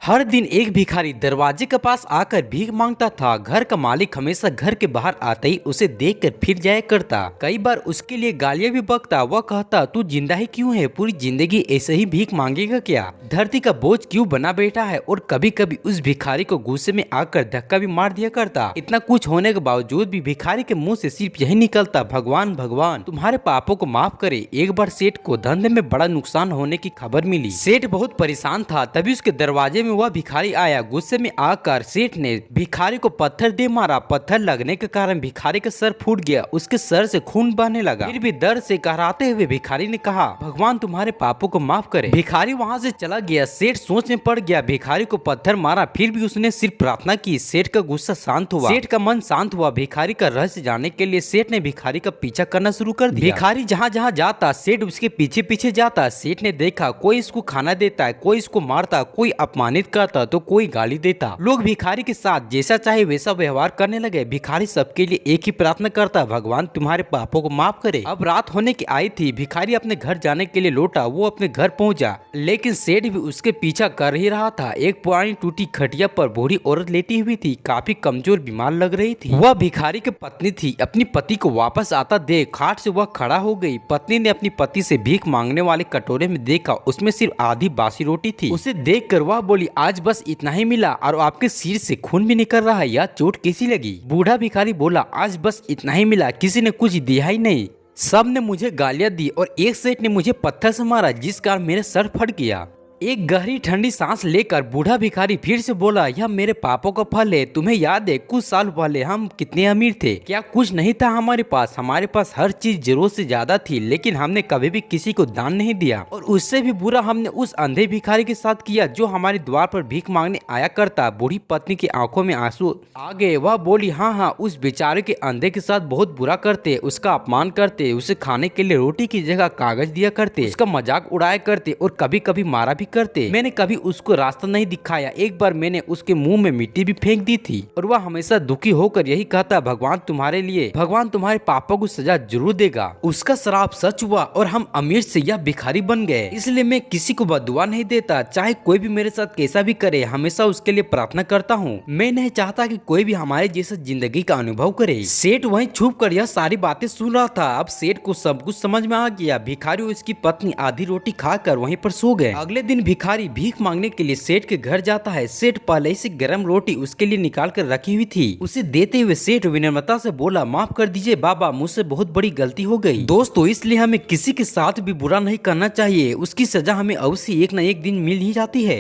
हर दिन एक भिखारी दरवाजे के पास आकर भीख मांगता था। घर का मालिक हमेशा घर के बाहर आते ही उसे देखकर फिर जाया करता। कई बार उसके लिए गालियां भी बकता। वह कहता, तू जिंदा ही क्यों है? पूरी जिंदगी ऐसे ही भीख मांगेगा क्या? धरती का बोझ क्यों बना बैठा है? और कभी कभी उस भिखारी को गुस्से में आकर धक्का भी मार दिया करता। इतना कुछ होने के बावजूद भी भिखारी के मुँह से सिर्फ यही निकलता, भगवान भगवान तुम्हारे पापों को माफ करे। एक बार सेठ को धंधे में बड़ा नुकसान होने की खबर मिली। सेठ बहुत परेशान था। तभी उसके दरवाजे में वह भिखारी आया। गुस्से में आकर सेठ ने भिखारी को पत्थर दे मारा। पत्थर लगने के कारण भिखारी का सर फूट गया। उसके सर से खून बहने लगा। फिर भी दर्द से कहराते हुए भिखारी ने कहा, भगवान तुम्हारे पापों को माफ करे। भिखारी वहाँ से चला गया। सेठ सोच में पड़ गया। भिखारी को पत्थर मारा, फिर भी उसने सिर्फ प्रार्थना की। सेठ का गुस्सा शांत हुआ। सेठ का मन शांत हुआ। भिखारी का रहस्य जानने के लिए सेठ ने भिखारी का पीछा करना शुरू कर दिया। भिखारी जहाँ जहाँ जाता सेठ उसके पीछे पीछे जाता। सेठ ने देखा कोई इसको खाना देता है, कोई इसको मारता, कोई अपमानित करता तो कोई गाली देता। लोग भिखारी के साथ जैसा चाहे वैसा व्यवहार करने लगे। भिखारी सबके लिए एक ही प्रार्थना करता, भगवान तुम्हारे पापों को माफ करे। अब रात होने की आई थी। भिखारी अपने घर जाने के लिए लौटा। वो अपने घर पहुंचा, लेकिन सेठ भी उसके पीछा कर ही रहा था। एक पुरानी टूटी खटिया पर बूढ़ी औरत लेटी हुई थी। काफी कमजोर बीमार लग रही थी। वह भिखारी की पत्नी थी। अपनी पति को वापस आता देख खाट से वह खड़ा हो गई। पत्नी ने अपनी पति से भीख मांगने वाले कटोरे में देखा, उसमें सिर्फ आधी बासी रोटी थी। उसे देखकर वह बोली, आज बस इतना ही मिला और आपके सिर से खून भी निकल रहा है, यह चोट कैसी लगी? बूढ़ा भिखारी बोला, आज बस इतना ही मिला, किसी ने कुछ दिया ही नहीं। सब ने मुझे गालियां दी और एक सेठ ने मुझे पत्थर से मारा, जिस कारण मेरा सर फट गया। एक गहरी ठंडी सांस लेकर बूढ़ा भिखारी फिर से बोला, यह मेरे पापों का फल है। तुम्हें याद है कुछ साल पहले हम कितने अमीर थे? क्या कुछ नहीं था हमारे पास? हमारे पास हर चीज जरूरत से ज्यादा थी, लेकिन हमने कभी भी किसी को दान नहीं दिया। और उससे भी बुरा हमने उस अंधे भिखारी के साथ किया जो हमारे द्वार पर भीख मांगने आया करता। बूढ़ी पत्नी की आंखों में आंसू आ गए। वह बोली, हाँ, उस बेचारे के अंधे के साथ बहुत बुरा करते, उसका अपमान करते, उसे खाने के लिए रोटी की जगह कागज दिया करते, उसका मजाक उड़ाया करते और कभी कभी मारा भी करते। मैंने कभी उसको रास्ता नहीं दिखाया। एक बार मैंने उसके मुंह में मिट्टी भी फेंक दी थी और वह हमेशा दुखी होकर यही कहता, भगवान तुम्हारे पापों को सजा जरूर देगा। उसका श्राप सच हुआ और हम अमीर से यह भिखारी बन गए। इसलिए मैं किसी को बदुआ नहीं देता। चाहे कोई भी मेरे साथ कैसा भी करे, हमेशा उसके लिए प्रार्थना करता हूँ। मैं नहीं चाहता कि कोई भी हमारे जैसा जिंदगी का अनुभव करे। सेठ वहीं छुप कर यह सारी बातें सुन रहा था। अब सेठ को सब कुछ समझ में आ गया। भिखारी और उसकी पत्नी आधी रोटी खाकर वहीं पर सो गए। अगले दिन भिखारी भीख मांगने के लिए सेठ के घर जाता है। सेठ पहले से गर्म रोटी उसके लिए निकाल कर रखी हुई थी। उसे देते हुए सेठ विनम्रता से बोला, माफ कर दीजिए बाबा, मुझसे बहुत बड़ी गलती हो गई। दोस्तों, इसलिए हमें किसी के साथ भी बुरा नहीं करना चाहिए। उसकी सजा हमें अवश्य एक न एक दिन मिल ही जाती है।